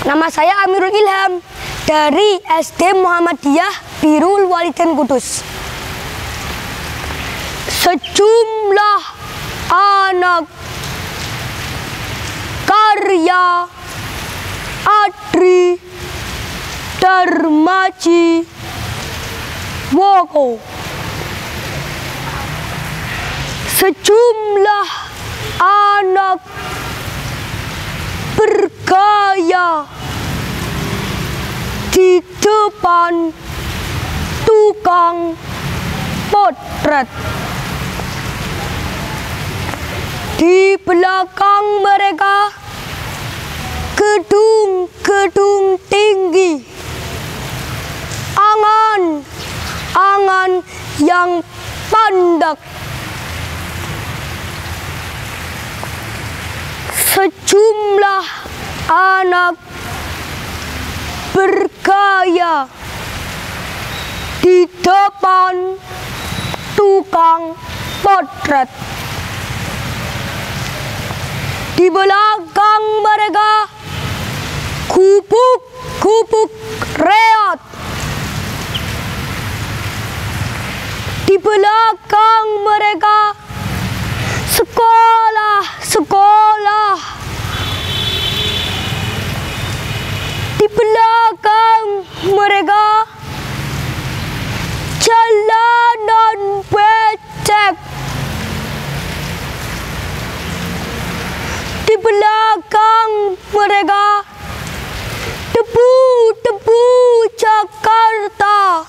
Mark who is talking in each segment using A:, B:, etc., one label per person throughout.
A: Nama saya Amirul Ilham dari SD Muhammadiyah Birrul Walidain Kudus. Sejumlah anak karya Adri Darmaji Woko. Sejumlah anak bergaya di depan tukang potret. Di belakang mereka gedung-gedung tinggi, angan-angan yang pandak. Sejumlah anak bergaya di depan tukang potret. Di belakang mereka gubuk-gubuk reot. Di belakang mereka sekolah-sekolah. Di belakang mereka jalanan becek. Di belakang mereka debu-debu Jakarta.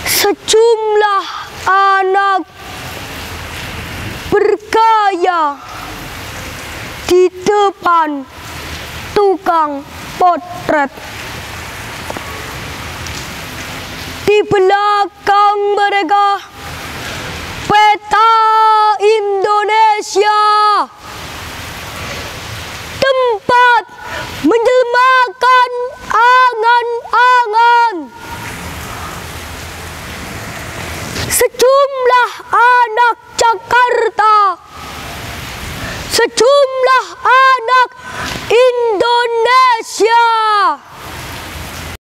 A: Sejumlah anak bergaya di depan tukang potret. Di belakang mereka peta Indonesia